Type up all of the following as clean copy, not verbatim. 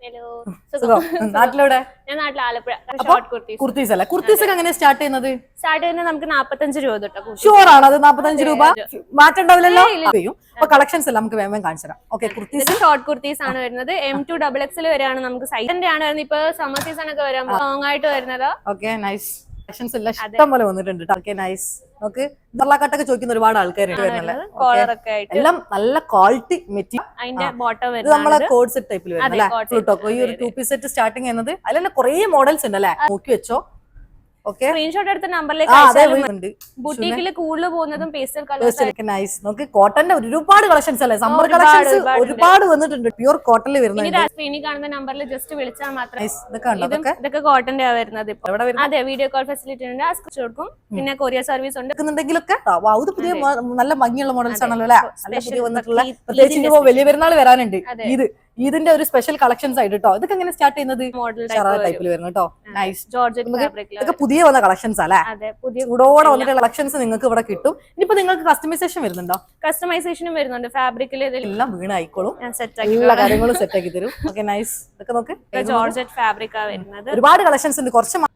Hello നാട്ടിലൂടെ ഞാൻ നാട്ടിൽ Alappuzha short kurtis kurtis അല്ല കുർത്തീസ് ഒക്കെ എങ്ങനെ സ്റ്റാർട്ട് ചെയ്യുന്നത് സ്റ്റാർട്ട് ചെയ്യുന്നത് നമുക്ക് 45 രൂപ തൊട്ട് ഷുവർ ആണ് അത് 45 രൂപ മാറ്റം ഉണ്ടാവില്ലല്ലോ അപ്പൊ കളക്ഷൻസ് എല്ലാം നമുക്ക് വേഗം കാണിച്ചു തരാം ഓക്കെ കുർത്തീസ് ഷോർട്ട് കുർത്തീസ് ആണ് വരുന്നത് M2XX വരെയാണ് നമുക്ക് സൈസിന്റെ ആണ് വരുന്നത് ഇപ്പൊ സമ്മർ സീസൺ ഒക്കെ വരാൻ ലോങ് ആയിട്ട് വരുന്നത് ഓക്കെ നൈസ് കളക്ഷൻസ് എല്ലാം ഇഷ്ടം പോലെ വന്നിട്ടുണ്ട് ഓക്കെ നൈസ് നോക്ക് ബർലാക്കട്ടൊക്കെ ചോദിക്കുന്ന ഒരുപാട് ആൾക്കാരുണ്ട് കോളർ ഒക്കെ ആയിട്ട് എല്ലാം നല്ല ക്വാളിറ്റി മെറ്റീരിയൽ അതിന്റെ ബോട്ടം ഇത് നമ്മളെ കോഡ് സെറ്റ് ടൈപ്പിൽ വരുന്നത് അല്ലേ ഫ്ലൂട്ടോക്കോ ഈ ഒരു 2 പീസ് സെറ്റ് സ്റ്റാർട്ടിങ് ചെയ്യുന്നത് അതിൽ തന്നെ കുറെ മോഡൽസ് ഉണ്ട് അല്ലേ നോക്കി വെച്ചോ ഓക്കെ സ്ക്രീൻഷോട്ട് എടുത്ത നമ്പറിലേക്ക് ഉണ്ട് ബുട്ടീക്കിൽ കൂടുതൽ പോകുന്നതും പേസ്റ്റൽ കളർ നൈസ് നോക്ക് കോട്ടന്റെ ഒരുപാട് കളക്ഷൻസ് അല്ലേ സമ്മർ കളക്ഷൻസ് ഒരുപാട് വന്നിട്ടുണ്ട് പ്യൂർ കോട്ടണിൽ വരുന്നത് സ്ക്രീനിൽ കാണുന്ന നമ്പറിൽ ജസ്റ്റ് വിളിച്ചാൽ മാത്രം ഇതൊക്കെ കോട്ടന്റെ വരുന്നത് അതെ വീഡിയോ കോൾ ഫെസിലിറ്റി ഉണ്ട് കൊടുക്കും പിന്നെ കൊറിയർ സർവീസ് ഉണ്ട് ണ്ടെങ്കിലൊക്കെ ഇത് പുതിയ നല്ല ഭംഗിയുള്ള മോഡൽസ് ആണല്ലോ അല്ലെ നല്ല പുതിയ വന്നിട്ടുള്ള പ്രത്യേകിച്ച് വലിയ പെരുന്നാൾ വരാനുണ്ട് ഇതിന്റെ ഒരു സ്പെഷ്യൽ കളക്ഷൻസ് ആയിട്ട് കേട്ടോ ഇതൊക്കെ എങ്ങനെ സ്റ്റാർട്ട് ചെയ്യുന്നത് ടൈപ്പിൽ വരുന്നത് കേട്ടോ നൈസ് ഇതൊക്കെ പുതിയ വന്ന കളക്ഷൻസ് അല്ലേ ചൂടോടെ വന്നിട്ടുള്ള കളക്ഷൻസ് നിങ്ങൾക്ക് ഇവിടെ കിട്ടും ഇനിയിപ്പോ നിങ്ങൾക്ക് കസ്റ്റമൈസേഷൻ വരുന്നുണ്ടോ കസ്റ്റമൈസേഷനും വരുന്നുണ്ട് ഫാബ്രിക്കിൽ എല്ലാം വീണായിക്കോളും എല്ലാ കാര്യങ്ങളും സെറ്റ് ആക്കി തരും ഓക്കെ നൈസ് ഇതൊക്കെ നോക്ക് ജോർജറ്റ് ഫാബ്രിക്കാ വരുന്നത് ഒരുപാട് കളക്ഷൻസ് ഉണ്ട് കുറച്ച്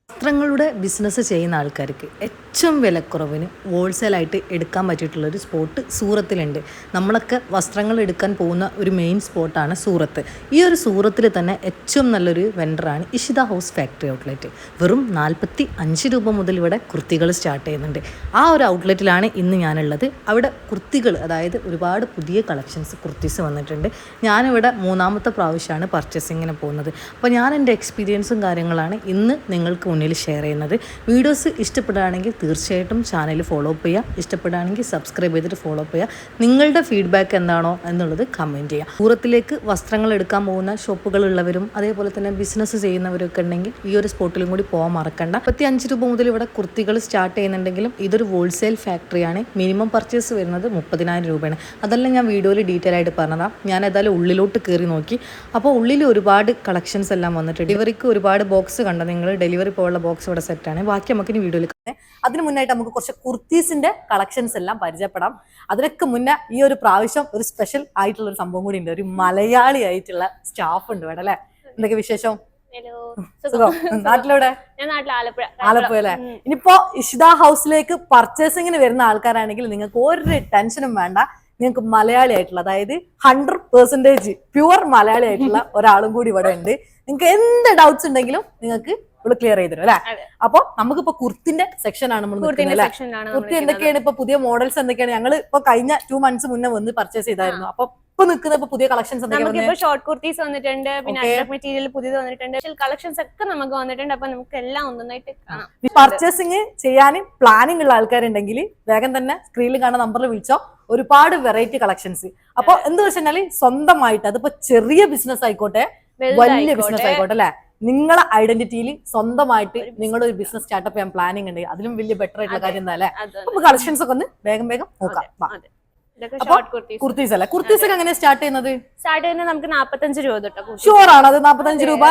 വസ്ത്രങ്ങളുടെ ബിസിനസ് ചെയ്യുന്ന ആൾക്കാർക്ക് ഏറ്റവും വിലക്കുറവിന് ഹോൾസെയിലായിട്ട് എടുക്കാൻ പറ്റിയിട്ടുള്ളൊരു സ്പോട്ട് സൂറത്തിലുണ്ട് നമ്മളൊക്കെ വസ്ത്രങ്ങൾ എടുക്കാൻ പോകുന്ന ഒരു മെയിൻ സ്പോട്ടാണ് സൂറത്ത് ഈ ഒരു സൂറത്തിൽ തന്നെ ഏറ്റവും നല്ലൊരു വെണ്ടറാണ് ഇഷിത ഹൗസ് ഫാക്ടറി ഔട്ട്ലെറ്റ് വെറും 45 രൂപ മുതൽ ഇവിടെ കുർത്തികൾ സ്റ്റാർട്ട് ചെയ്യുന്നുണ്ട് ആ ഒരു ഔട്ട്ലെറ്റിലാണ് ഇന്ന് ഞാനുള്ളത് അവിടെ കുർത്തികൾ അതായത് ഒരുപാട് പുതിയ കളക്ഷൻസ് കുർത്തീസ് വന്നിട്ടുണ്ട് ഞാനിവിടെ 3ാമത്തെ പ്രാവശ്യമാണ് പർച്ചേസിങ്ങിന് പോകുന്നത് അപ്പോൾ ഞാൻ എൻ്റെ എക്സ്പീരിയൻസും കാര്യങ്ങളാണ് ഇന്ന് നിങ്ങൾക്ക് മുന്നിൽ ഷെയർ ചെയ്യുന്നത് വീഡിയോസ് ഇഷ്ടപ്പെടുകയാണെങ്കിൽ തീർച്ചയായിട്ടും ചാനൽ ഫോളോ അപ്പ് ചെയ്യുക ഇഷ്ടപ്പെടുകയാണെങ്കിൽ സബ്സ്ക്രൈബ് ചെയ്തിട്ട് ഫോളോ അപ്പ് ചെയ്യുക നിങ്ങളുടെ ഫീഡ്ബാക്ക് എന്താണോ എന്നുള്ളത് കമൻറ്റ് ചെയ്യുക സൂറത്തിലേക്ക് വസ്ത്രങ്ങൾ എടുക്കാൻ പോകുന്ന ഷോപ്പുകളുള്ളവരും അതേപോലെ തന്നെ ബിസിനസ് ചെയ്യുന്നവരൊക്കെ ഉണ്ടെങ്കിൽ ഈ ഒരു സ്പോട്ടിലും കൂടി പോകാൻ മറക്കണ്ട 45 രൂപ മുതൽ ഇവിടെ കുർത്തികൾ സ്റ്റാർട്ട് ചെയ്യുന്നുണ്ടെങ്കിലും ഇതൊരു ഹോൾസെയിൽ ഫാക്ടറിയാണ് മിനിമം പർച്ചേസ് വരുന്നത് 30,000 രൂപയാണ് അതെല്ലാം ഞാൻ വീഡിയോയിൽ ഡീറ്റെയിൽ ആയിട്ട് പറഞ്ഞതാണ് ഞാൻ ഏതായാലും ഉള്ളിലോട്ട് കയറി നോക്കി അപ്പോൾ ഉള്ളിൽ ഒരുപാട് കളക്ഷൻസ് എല്ലാം വന്നിട്ടുണ്ട് ഡെലിവറിക്ക് ഒരുപാട് ബോക്സ് കണ്ടോ നിങ്ങൾ ഡെലിവറി പോലുള്ള ബോക്സ് ഇവിടെ സെറ്റാണ് ബാക്കി നമുക്ക് ഇനി വീഡിയോയിൽ അതിന് മുന്നായിട്ട് നമുക്ക് കുറച്ച് കുർത്തീസിന്റെ കളക്ഷൻസ് എല്ലാം പരിചയപ്പെടാം അതിനൊക്കെ മുന്നേ ഈ ഒരു പ്രാവശ്യം ഒരു സ്പെഷ്യൽ ആയിട്ടുള്ള ഒരു സംഭവം കൂടി ഉണ്ട് ഒരു മലയാളി ആയിട്ടുള്ള സ്റ്റാഫ് ഉണ്ട് ഇവിടെ അല്ലെ എന്തൊക്കെ വിശേഷം നാട്ടിലൂടെ ആലപ്പുഴ അല്ലെ ഇനിയിപ്പോ ഇഷിത ഹൗസിലേക്ക് പർച്ചേസിങ്ങിന് വരുന്ന ആൾക്കാരാണെങ്കിൽ നിങ്ങൾക്ക് ഒരു ടെൻഷനും വേണ്ട നിങ്ങൾക്ക് മലയാളി ആയിട്ടുള്ള അതായത് 100% പ്യുവർ മലയാളി ആയിട്ടുള്ള ഒരാളും കൂടി ഇവിടെ ഉണ്ട് നിങ്ങൾക്ക് എന്ത് ഡൗട്ട്സ് ഉണ്ടെങ്കിലും നിങ്ങൾക്ക് ഇവിടെ ക്ലിയർ ചെയ്തു അല്ലെ അപ്പൊ നമുക്കിപ്പോ കുർത്തിന്റെ സെക്ഷൻ ആണ് നമ്മൾ കുർത്തി എന്തൊക്കെയാണ് ഇപ്പൊ പുതിയ മോഡൽസ് എന്തൊക്കെയാണ് ഞങ്ങൾ ഇപ്പൊ കഴിഞ്ഞ 2 months മുന്നേ വന്ന് പർച്ചേസ് ചെയ്തായിരുന്നു അപ്പൊ ഇപ്പൊ നിൽക്കുന്ന പുതിയ കളക്ഷൻസ് നമുക്ക് ഷോർട്ട് കുർത്തീസ് വന്നിട്ടുണ്ട് പിന്നെ മെറ്റീരിയൽ പുതിയത് വന്നിട്ടുണ്ട് കളക്ഷൻസ് ഒക്കെ നമുക്ക് വന്നിട്ടുണ്ട് അപ്പൊ നമുക്ക് എല്ലാം ഒന്നായിട്ട് കാണാം പർച്ചേസിങ് ചെയ്യാൻ പ്ലാനിങ് ഉള്ള ആൾക്കാരുണ്ടെങ്കിൽ വേഗം തന്നെ സ്ക്രീനിൽ കാണുന്ന നമ്പറിൽ വിളിച്ചോ ഒരുപാട് വെറൈറ്റി കളക്ഷൻസ് അപ്പൊ എന്താ വെച്ചാൽ സ്വന്തമായിട്ട് അതിപ്പോ ചെറിയ ബിസിനസ് ആയിക്കോട്ടെ വലിയ ബിസിനസ് ആയിക്കോട്ടെ അല്ലെ നിങ്ങളെ ഐഡന്റിറ്റിയിൽ സ്വന്തമായിട്ട് നിങ്ങളുടെ ഒരു ബിസിനസ് സ്റ്റാർട്ടപ്പ് ചെയ്യാൻ പ്ലാനിങ് ഉണ്ട് അതിലും വലിയ ബെറ്റർ ആയിട്ടുള്ള കാര്യം എന്താ അല്ലെ നമുക്ക് കളക്ഷൻസ് ഒക്കെ ഒന്ന് വേഗം നോക്കാം കുർത്തീസ് അല്ലെ കുർത്തീസ് ഒക്കെ എങ്ങനെ സ്റ്റാർട്ട് ചെയ്യുന്നത് നമുക്ക് 45 രൂപ തൊട്ട് ഷുവർ ആണ് അത് 45 രൂപ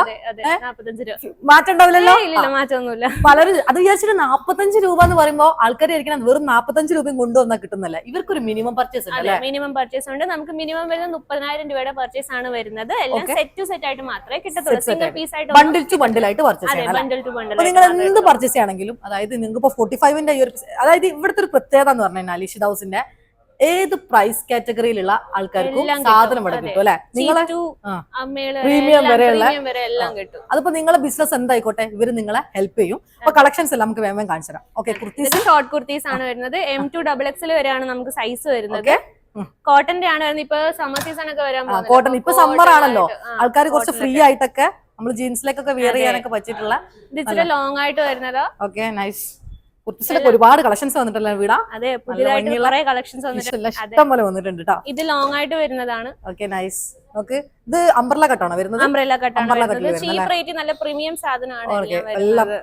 മാറ്റം ഉണ്ടാവില്ലല്ലോ മാറ്റമൊന്നുമില്ല പലരും അത് വിചാരിച്ചിട്ട് 45 രൂപ എന്ന് പറയുമ്പോൾ ആൾക്കാർ ആയിരിക്കണം വെറും 45 രൂപയും കൊണ്ടുവന്നാൽ കിട്ടുന്നല്ല ഇവർക്കൊരു മിനിമം പർച്ചേസ് ഉണ്ട് മിനിമം പർച്ചേസ് ഉണ്ട് നമുക്ക് മിനിമം വരുന്നത് 30,000 രൂപയുടെ പർച്ചേസ് ആണ് വരുന്നത് എല്ലാം സെറ്റ് ടു സെറ്റ് ആയിട്ട് മാത്രമേ കിട്ടത്തുള്ളൂ സിംഗിൾ പീസ് ആയിട്ട് ബണ്ടിൽ ടു ബണ്ടിലായിട്ട് പർച്ചേസ് ചെയ്യണം നിങ്ങൾ എന്ത് പർച്ചേസ് ചെയ്യണമെങ്കിലും അതായത് നിങ്ങൾക്ക് ഇപ്പൊ 45ന്റെ ഈ ഒരു അതായത് ഇവിടുത്തെ ഒരു പ്രത്യേകത എന്ന് പറഞ്ഞാൽ ഇഷിത ഹൗസിന്റെ ഏത് പ്രൈസ് കാറ്റഗറിയിലുള്ള ആൾക്കാർക്കും സാധനം ഇവിടെ കിട്ടും അല്ലെ നിങ്ങളെ പ്രീമിയം വരെയുള്ള അതിപ്പോ നിങ്ങളെ ബിസിനസ് എന്തായിക്കോട്ടെ ഇവര് നിങ്ങളെ ഹെൽപ്പ് ചെയ്യും അപ്പൊ കളക്ഷൻസ് എല്ലാം നമുക്ക് വേഗം കാണിച്ചു തരാം ഓക്കെ കുർത്തീസ് ഷോർട്ട് കുർത്തീസ് ആണ് വരുന്നത് M2XX വരെയാണ് നമുക്ക് സൈസ് വരുന്നത് കോട്ടന്റെ ആണ് വരുന്നത് ഇപ്പൊ സമ്മർ സീസൺ ഒക്കെ വരാൻ കോട്ടൺ ഇപ്പൊ സമ്മർ ആണല്ലോ ആൾക്കാർ കുറച്ച് ഫ്രീ ആയിട്ടൊക്കെ നമ്മൾ ജീൻസിലേക്കൊക്കെ വെയർ ചെയ്യാനൊക്കെ പറ്റിയിട്ടുള്ള ഡിജിറ്റൽ ലോങ് ആയിട്ട് വരുന്നത് ഓക്കെ നൈസ് കുർത്തീസിലൊക്കെ ഒരുപാട് കളക്ഷൻസ് വന്നിട്ടല്ലോ വീടാ അതെ പുതിയതായിട്ട് കുറെ കളക്ഷൻസ് വന്നിട്ടുണ്ട് ഇഷ്ടം പോലെ വന്നിട്ടുണ്ട് കേട്ടോ ഇത് ലോങ് ആയിട്ട് വരുന്നതാണ് ഓക്കെ നൈസ് ഓക്കെ ഇത് അംബ്രല കട്ടാണോ വരുന്നത് അംബ്രല കട്ടാണ് ചീപ്പ് റേറ്റ് നല്ല പ്രീമിയം സാധനമാണ്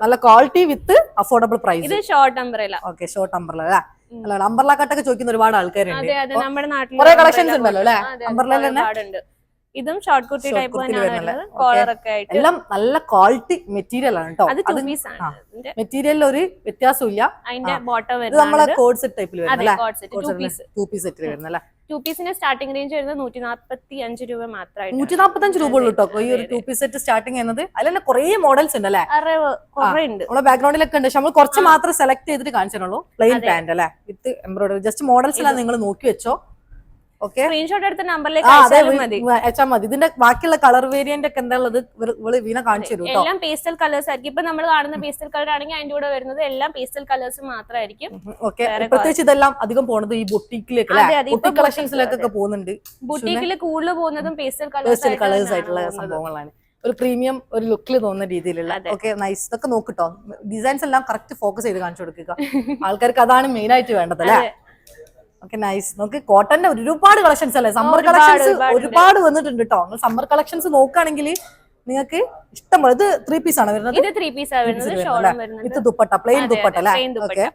നല്ല ക്വാളിറ്റി വിത്ത് അഫോർഡബിൾ പ്രൈസ് ഇത് short umbrella okay short umbrella അല്ല അംബ്രല കട്ടൊക്കെ ചോദിക്കുന്ന ഒരുപാട് ആൾക്കാരുണ്ട് നമ്മുടെ നാട്ടിൽ കുറെ കളക്ഷൻസ് ഉണ്ടല്ലോ അല്ലെ അംബ്രല തന്നെ ഇതും ഷോർട്ട് കുർത്തി ടൈപ്പ് തന്നെയാണ് വരുന്നത്, കോളർ ഒക്കെ ആയിട്ട്. എല്ലാം നല്ല ക്വാളിറ്റി മെറ്റീരിയൽ ആണ് കേട്ടോ. അത് 2 പീസ് ആണ്. മെറ്റീരിയലിൽ ഒരു വ്യത്യാസമില്ല. അതിന്റെ ബോട്ടം ഇത് നമ്മളെ കോഡ് സെറ്റ് ടൈപ്പിൽ വരുന്നത് 2 പീസ് സെറ്റിൽ വരുന്നല്ലേ. 2 പീസിന്റെ സ്റ്റാർട്ടിംഗ് റേഞ്ച് വരുന്നത് 145 രൂപ മാത്രമായിട്ട്. 145 രൂപ ഉള്ളൂ കേട്ടോ ഈ ഒരു 2 പീസ് സെറ്റ് സ്റ്റാർട്ടിങ് ചെയ്യുന്നത്. അതിൽ കുറെ മോഡൽസ് ഉണ്ട് അല്ലേ, നമ്മളെ ബാക്ക്ഗ്രൗണ്ടിലൊക്കെ ഉണ്ട്. പക്ഷെ നമ്മൾ കുറച്ച് മാത്രം സെലക്ട് ചെയ്തിട്ട് കാണിച്ചിട്ടുള്ളൂ. പ്ലെയിൻ പാന്റ് അല്ലേ വിത്ത് എംബ്രോയിഡറി. ജസ്റ്റ് മോഡൽസ് എല്ലാം നിങ്ങൾ നോക്കി വെച്ചോ. ഓക്കെ, സ്ക്രീൻഷോട്ട് എടുത്ത നമ്പറിലേക്ക് അയച്ചാലും മതി. ഇതിന്റെ ബാക്കിയുള്ള കളർ വേരിയന്റ് ഒക്കെ എന്താ ഉള്ളത് വീണ കാണിച്ചു തരും. എല്ലാം പേസ്റ്റൽ കളേഴ്സ് ആയിരിക്കും. ഇപ്പൊ നമ്മൾ കാണുന്ന പേസ്റ്റൽ കളർ ആണെങ്കിൽ അതിന്റെ കൂടെ വരുന്നത് എല്ലാം പേസ്റ്റൽ കളേഴ്സ് മാത്രമായിരിക്കും. ഓക്കെ, പ്രത്യേകിച്ച് ഇതെല്ലാം അധികം പോണത് ഈ ബുട്ടീക്കിലേക്ക് ബുട്ടീക് കളക്ഷൻസിലേക്കൊക്കെ പോകുന്നുണ്ട്. ബുട്ടീക്കിൽ കൂടുതൽ പോകുന്നതും പേസ്റ്റൽ കളേഴ്സ് ആയിട്ടുള്ള സംഭവങ്ങളാണ്. ഒരു പ്രീമിയം ഒരു ലുക്കിൽ തോന്നുന്ന രീതിയിലുള്ള. Okay, nice. ഇതൊക്കെ നോക്കിട്ടോ, ഡിസൈൻസ് എല്ലാം കറക്റ്റ് ഫോക്കസ് ചെയ്ത് കാണിച്ചു കൊടുക്കുക. ആൾക്കാർക്ക് അതാണ് മെയിൻ ആയിട്ട് വേണ്ടത് അല്ലേ. Okay, nice. നമുക്ക് കോട്ടന്റെ ഒരുപാട് കളക്ഷൻസ് അല്ലേ, സമ്മർ കളക്ഷൻസ് ഒരുപാട് വന്നിട്ടുണ്ട് കേട്ടോ. നിങ്ങൾ സമ്മർ കളക്ഷൻസ് നോക്കുകയാണെങ്കിൽ നിങ്ങൾക്ക് ഇഷ്ടം പോലെ. ഇത് 3 പീസ് ആണ് വരുന്നത്. ഇത് 3 പീസ് ആണ് വരുന്നത്. വിത്ത് ദുപ്പട്ട, പ്ലെയിൻ ദുപ്പട്ട അല്ലേ. ഓക്കെ,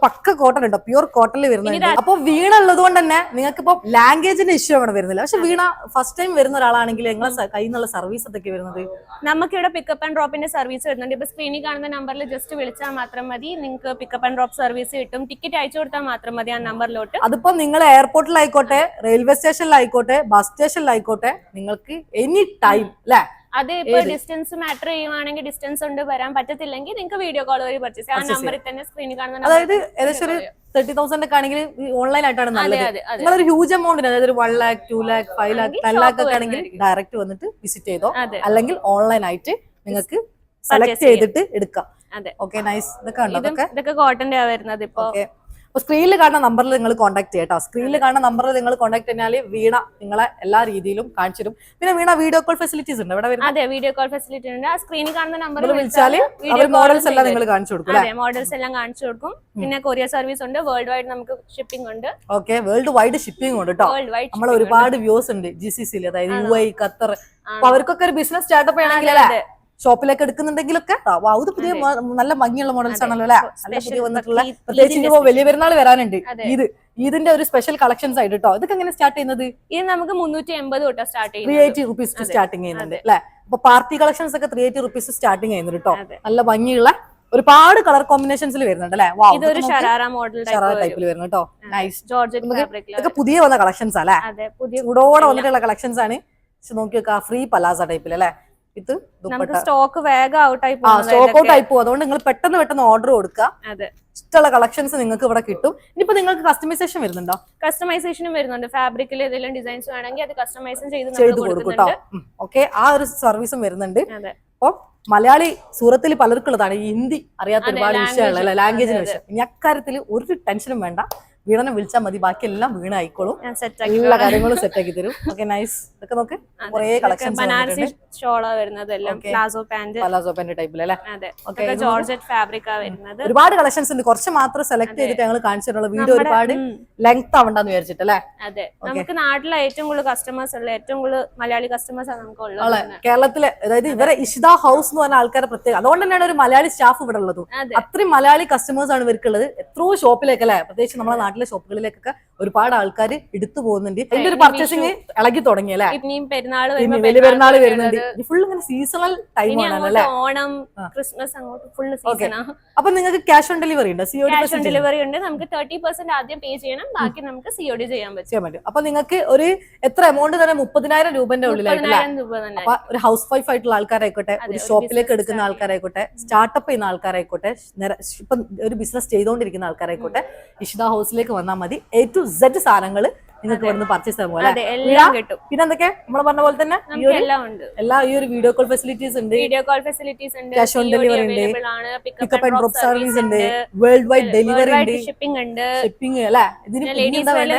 പക്ക കോട്ടൺ ഉണ്ടോ, പ്യൂർ കോട്ടണിൽ വരുന്നുണ്ട്. അപ്പൊ വീണ ഉള്ളത് കൊണ്ട് തന്നെ നിങ്ങൾക്ക് ഇപ്പൊ ലാംഗ്വേജിന്റെ ഇഷ്യൂ അവിടെ വരുന്നില്ല. പക്ഷെ വീണ ഫസ്റ്റ് ടൈം വരുന്ന ഒരാളാണെങ്കിൽ നിങ്ങളെ കയ്യിൽ നിന്നുള്ള സർവീസ് എന്തൊക്കെ വരുന്നത്? നമുക്കിവിടെ പിക്കപ്പ് ആൻഡ് ഡ്രോപ്പിന്റെ സർവീസ് വരുന്നുണ്ട്. ഇപ്പൊ സ്ക്രീനിൽ കാണുന്ന നമ്പറിൽ ജസ്റ്റ് വിളിച്ചാൽ മാത്രം മതി, നിങ്ങൾക്ക് പിക്കപ്പ് ആൻഡ് ഡ്രോപ്പ് സർവീസ് കിട്ടും. ടിക്കറ്റ് അയച്ചു കൊടുത്താൽ മാത്രം മതി ആ നമ്പറിലോട്ട്. അതിപ്പോ നിങ്ങൾ എയർപോർട്ടിലായിക്കോട്ടെ, റെയിൽവേ സ്റ്റേഷനിലായിക്കോട്ടെ, ബസ് സ്റ്റേഷനിലായിക്കോട്ടെ, നിങ്ങൾക്ക് എനി ടൈം അല്ലെ. അത് ഇപ്പൊ ഡിസ്റ്റൻസ് മാറ്റർ ചെയ്യുവാണെങ്കിൽ ഡിസ്റ്റൻസ് കൊണ്ട് വരാൻ പറ്റത്തില്ലെങ്കിൽ നിങ്ങൾക്ക് വീഡിയോ കോൾ വഴി പർച്ചേസ് ആ നമ്പറിൽ തന്നെ സ്ക്രീനിൽ കാണുന്ന. അതായത് ഏകദേശം ഒരു 30,000 ഒക്കെ ആണെങ്കിൽ ഓൺലൈൻ ആയിട്ടാണ് നല്ലത്. നിങ്ങളൊരു ഹ്യൂജ് എമൗണ്ടിന്, അതായത് 1 lakh 2 lakh 5 lakh 10 lakh ഒക്കെ ആണെങ്കിൽ ഡയറക്റ്റ് വന്നിട്ട് വിസിറ്റ് ചെയ്തോ, അല്ലെങ്കിൽ ഓൺലൈൻ ആയിട്ട് നിങ്ങൾക്ക് സെലക്ട് ചെയ്തിട്ട് എടുക്കാം. Okay, nice. ഇതൊക്കെ കോട്ടന്റെ വരുന്നത്. ഇപ്പൊ സ്ക്രീനിൽ കാണുന്ന നമ്പറിൽ നിങ്ങൾ കോൺടാക്ട് ചെയ്യാം കേട്ടോ. സ്ക്രീനിൽ കാണുന്ന നമ്പറിൽ നിങ്ങൾ കോൺടാക്ട് ചെയ്താൽ വീണ നിങ്ങളെ എല്ലാ രീതിയിലും കാണിച്ചു തരും. പിന്നെ വീണ വീഡിയോ കോൾ ഫെസിലിറ്റീസ് ഉണ്ട് ഇവിടെ. അതെ, വീഡിയോ കോൾ ഫെസിലിറ്റി ഉണ്ട്. ആ സ്ക്രീനിൽ കാണുന്ന നമ്പറിൽ വിളിച്ചാൽ മോഡൽസ് എല്ലാം നിങ്ങൾ കാണിച്ചു കൊടുക്കും. അതെ, മോഡൽസ് എല്ലാം കാണിച്ചു കൊടുക്കും. പിന്നെ കൊറിയർ സർവീസ് ഉണ്ട്. വേൾഡ് വൈഡ് നമുക്ക് ഷിപ്പിംഗ് ഉണ്ട്. ഓക്കെ, വേൾഡ് വൈഡ് ഷിപ്പിംഗ് ഉണ്ട് കേട്ടോ. നമ്മൾ ഒരുപാട് വ്യൂസ് ഉണ്ട് GCC, അതായത് UAE, ഖത്തർ. അപ്പൊ അവർക്കൊക്കെ ഒരു ബിസിനസ് സ്റ്റാർട്ടപ്പ് ചെയ്യണമെങ്കിൽ ഷോപ്പിലേക്ക് എടുക്കുന്നുണ്ടെങ്കിലൊക്കെ ഇത് പുതിയ നല്ല ഭംഗിയുള്ള മോഡൽസ് ആണല്ലോ അല്ലെ. നല്ല പുതിയ വന്നിട്ടുള്ള, പ്രത്യേകിച്ച് വലിയ പെരുന്നാൾ വരാനുണ്ട്. ഇതിന്റെ ഒരു സ്പെഷ്യൽ കളക്ഷൻസ് ആയിട്ട് കേട്ടോ. ഇതൊക്കെ എങ്ങനെ സ്റ്റാർട്ട് ചെയ്യുന്നത്? ഇത് നമുക്ക് 380 തൊട്ട് സ്റ്റാർട്ട് ചെയ്യുന്നത്. 380 rupees സ്റ്റാർട്ടിങ് ചെയ്യുന്നുണ്ട് അല്ലെ. അപ്പൊ പാർട്ടി കളക്ഷൻസ് ഒക്കെ 380 rupees സ്റ്റാർട്ടിങ് ചെയ്യുന്നുണ്ട് കേട്ടോ. നല്ല ഭംഗിയുള്ള ഒരുപാട് കളർ കോമ്പിനേഷൻസിൽ വരുന്നുണ്ട് അല്ലെ. ഇതൊരു ഷറാറ മോഡൽ ടൈപ്പിൽ വരുന്നു കേട്ടോ. നൈസ്. Georgette fabric. ഇതൊക്കെ പുതിയ വന്ന കളക്ഷൻസ് അല്ലെ, ചൂടോടെ വന്നിട്ടുള്ള കളക്ഷൻസ് ആണ്. നോക്കി നോക്കുക, ഫ്രീ പലാസ ടൈപ്പിൽ അല്ലെ. ഇത് സ്റ്റോക്ക് വേഗം ഔട്ട് ആയി പോകും. അതുകൊണ്ട് നിങ്ങൾ പെട്ടെന്ന് ഓർഡർ കൊടുക്കുക. ഇഷ്ടമുള്ള കളക്ഷൻസ് നിങ്ങൾക്ക് ഇവിടെ കിട്ടും. ഇനിയിപ്പോ നിങ്ങൾക്ക് കസ്റ്റമൈസേഷൻ വരുന്നുണ്ടോ? കസ്റ്റമൈസേഷനും വരുന്നുണ്ട്. ഫാബ്രിക്കിൽ ഏതെങ്കിലും ഡിസൈൻസ് വേണമെങ്കിൽ അത് കസ്റ്റമൈസ് ചെയ്ത് കൊടുക്കും കേട്ടോ. ഓക്കെ, ആ ഒരു സർവീസും വരുന്നുണ്ട്. അപ്പൊ മലയാളി സൂറത്തിൽ പലർക്കുള്ളതാണ് ഈ ഹിന്ദി അറിയാത്ത ഒരുപാട് വിഷയമുള്ള ലാംഗ്വേജിന് വിഷയം. ഇനി അക്കാര്യത്തിൽ ഒരു ടെൻഷനും വേണ്ട. വീണനെ വിളിച്ചാൽ മതി, ബാക്കി എല്ലാം വീണ ആയിക്കോളും. എല്ലാ കാര്യങ്ങളും സെറ്റ് ആക്കി തരും. Okay, nice. ഇതൊക്കെ നോക്ക്, കുറെ കളക്ഷൻസ് ഒരുപാട് കളക്ഷൻസ് ഉണ്ട്. കുറച്ച് മാത്രം സെലക്ട് ചെയ്തിട്ട് ഞങ്ങൾ കാണിച്ചിട്ടുള്ള വീഡിയോ ഒരുപാട് ലെങ്ത് ആവണ്ടെന്ന് വിചാരിച്ചിട്ട് അല്ലേ. അതെ, നമുക്ക് നാട്ടിലെ ഏറ്റവും കൂടുതൽ കസ്റ്റമേഴ്സ് ഉള്ള ഏറ്റവും കൂടുതൽ മലയാളി കസ്റ്റമേഴ്സ് ആണ് നമുക്ക് ഉള്ളത് കേരളത്തിലെ. അതായത് ഇവരെ ഇഷിത ഹൗസ് എന്ന് പറഞ്ഞ ആൾക്കാരെ പ്രത്യേകം. അതുകൊണ്ട് തന്നെയാണ് ഒരു മലയാളി സ്റ്റാഫ് ഇവിടെ ഉള്ളതും. അത്രയും മലയാളി കസ്റ്റമേഴ്സ് ആണ് ഇവർക്കുള്ളത്. എത്രയോ ഷോപ്പിലേക്ക് അല്ലെ, പ്രത്യേകിച്ച് നമ്മുടെ നാട്ടിലെ ഷോപ്പുകളിലേക്കൊക്കെ ഒരുപാട് ആൾക്കാർ എടുത്തു പോകുന്നുണ്ട്. അതിന്റെ ഒരു പർച്ചേസിങ് ഇളകി തുടങ്ങി അല്ലെ. വലിയ പെരുന്നാൾ വരുന്നുണ്ട്. ഫുൾ ഇങ്ങനെ സീസണൽ ടൈം ആണല്ലേ. ഓണം, ക്രിസ്മസ് അങ്ങോട്ട് ഫുൾ സീസണാ. അപ്പൊ നിങ്ങൾക്ക് ക്യാഷ് ഓൺ ഡെലിവറി ഉണ്ട്? ക്യാഷ് ഓൺ ഡെലിവറി ഉണ്ട്. നമുക്ക് 30% ആദ്യം പേ ചെയ്യണം, ബാക്കി നമുക്ക് COD ചെയ്യാൻ പറ്റും. അപ്പൊ നിങ്ങൾക്ക് ഒരു എത്ര എമൗണ്ട് തന്നെ 30,000 രൂപന്റെ ഉള്ളിലായിട്ട്. അപ്പൊ ഒരു ഹൗസ് വൈഫ് ആയിട്ടുള്ള ആൾക്കാരായിക്കോട്ടെ, ഒരു ഷോപ്പിലേക്ക് എടുക്കുന്ന ആൾക്കാരായിക്കോട്ടെ, സ്റ്റാർട്ടപ്പ് ചെയ്യുന്ന ആൾക്കാരായിക്കോട്ടെ, ഇപ്പൊ ഒരു ബിസിനസ് ചെയ്തുകൊണ്ടിരിക്കുന്ന ആൾക്കാരായിക്കോട്ടെ, ഇഷിത ഹൗസിലേക്ക് വന്നാൽ മതി. A to Z സാധനങ്ങൾ നിങ്ങൾക്ക് ഇവിടുന്ന് പർച്ചേസ് ചെയ്യാൻ പോലെ. പിന്നെ എന്തൊക്കെ നമ്മൾ പറഞ്ഞ പോലെ തന്നെ എല്ലാ ഈ ഒരു വീഡിയോ കോൾ ഫെസിലിറ്റീസ് ഉണ്ട്, ക്യാഷ് ഓൺ ഡെലിവറി ഉണ്ട്, പിക്കപ്പ് ആൻഡ് ഡ്രോപ്പ് സർവീസ് ഉണ്ട്, വേൾഡ് വൈഡ് ഡെലിവറി ഉണ്ട്, ഷിപ്പിംഗ് ഉണ്ട്. ഷിപ്പിംഗ് അല്ലേ.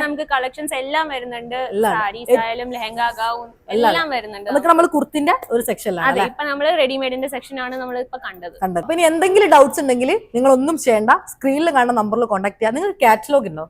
നമുക്ക് കളക്ഷൻസ് എല്ലാം വരുന്നുണ്ട്. സാരീസ് ആയാലും ലെഹങ്ക, ഗൗൺ എല്ലാം വരുന്നുണ്ട്. അതൊക്കെ നമ്മൾ കുർത്തിന്റെ ഒരു സെക്ഷനിലാണ്. ഇപ്പൊ നമ്മള് റെഡിമെയ്ഡിന്റെ സെക്ഷൻ ആണ് നമ്മൾ ഇപ്പൊ കണ്ടത്. അപ്പൊ ഇനി എന്തെങ്കിലും ഡൗട്ട്സ് ഉണ്ടെങ്കിൽ നിങ്ങൾ ഒന്നും ചെയ്യേണ്ട, സ്ക്രീനിൽ കാണുന്ന നമ്പറിൽ കോൺടാക്ട് ചെയ്യാം. നിങ്ങൾക്ക് കാറ്റലോഗ് ഉണ്ടോ?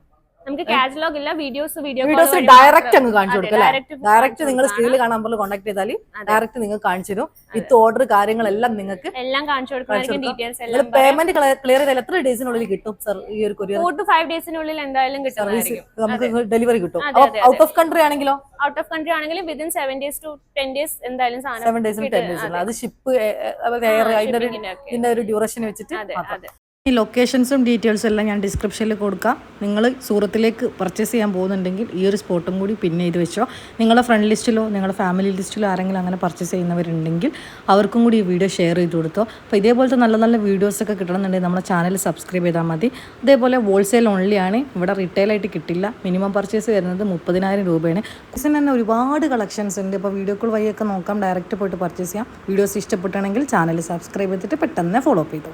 നമുക്ക് കാറ്റലോഗ് ഇല്ല, വീഡിയോസ് വീഡിയോസ് ഡയറക്റ്റ് അങ്ങ് കാണിച്ചു കൊടുക്കും അല്ലേ? ഡയറക്റ്റ് നിങ്ങൾ സ്ക്രീനിൽ കാണാൻ നമ്പറിൽ കോൺടാക്ട് ചെയ്താൽ ഡയറക്റ്റ് നിങ്ങൾക്ക് കാണിച്ചു തരും. വിത്ത് ഓർഡർ കാര്യങ്ങളെല്ലാം നിങ്ങൾക്ക് എല്ലാം കാണിച്ചു കൊടുക്കും. ഡീറ്റെയിൽസ് നിങ്ങൾ പേയ്മെന്റ് ക്ലിയർ ചെയ്താൽ എത്ര ഡേയ്സിനുള്ളിൽ കിട്ടും സർ ഈ ഒരു കൊറിയർ? 4 to 5 ഡേയ്സിനുള്ളിൽ എന്തായാലും കിട്ടുന്നതായിരിക്കും. നമുക്ക് ഡെലിവറി കിട്ടും. ഔട്ട് ഓഫ് കൺട്രി ആണെങ്കിലോ? ഔട്ട് ഓഫ് കൺട്രി ആണെങ്കിലും വിതിൻ 7 days to 10 days എന്തായാലും 7 days to 10 days. അത് ഷിപ്പ് ഇതിന്റെ ഒരു ഡ്യൂറേഷൻ വെച്ചിട്ട്. ഈ ലൊക്കേഷൻസും ഡീറ്റെയിൽസും എല്ലാം ഞാൻ ഡിസ്ക്രിപ്ഷനിൽ കൊടുക്കാം. നിങ്ങൾ സൂറത്തിലേക്ക് പർച്ചേസ് ചെയ്യാൻ പോകുന്നുണ്ടെങ്കിൽ ഈ ഒരു സ്പോട്ടും കൂടി പിന്നെ ചെയ്ത് വെച്ചോ. നിങ്ങളുടെ ഫ്രണ്ട് ലിസ്റ്റിലോ നിങ്ങളുടെ ഫാമിലി ലിസ്റ്റിലോ ആരെങ്കിലും അങ്ങനെ പർച്ചേസ് ചെയ്യുന്നവരുണ്ടെങ്കിൽ അവർക്കും കൂടി ഈ വീഡിയോ ഷെയർ ചെയ്ത് കൊടുത്തോ. അപ്പോൾ ഇതേപോലത്തെ നല്ല നല്ല വീഡിയോസൊക്കെ കിട്ടണമെന്നുണ്ടെങ്കിൽ നമ്മുടെ ചാനൽ സബ്സ്ക്രൈബ് ചെയ്താൽ മതി. അതേപോലെ ഹോൾസെയിൽ ഓൺലിയാണ്, ഇവിടെ റീറ്റെയിലായിട്ട് കിട്ടില്ല. മിനിമം പർച്ചേസ് വരുന്നത് 30,000 രൂപയാണ്. ഇതിന് തന്നെ ഒരുപാട് കളക്ഷൻസ് ഉണ്ട്. അപ്പോൾ വീഡിയോ കോൾ വഴിയൊക്കെ നോക്കാം, ഡയറക്റ്റ് പോയിട്ട് പർച്ചേസ് ചെയ്യാം. വീഡിയോസ് ഇഷ്ടപ്പെട്ടാണെങ്കിൽ ചാനൽ സബ്സ്ക്രൈബ് ചെയ്തിട്ട് പെട്ടെന്ന് ഫോളോ അപ്പ് ചെയ്തോ.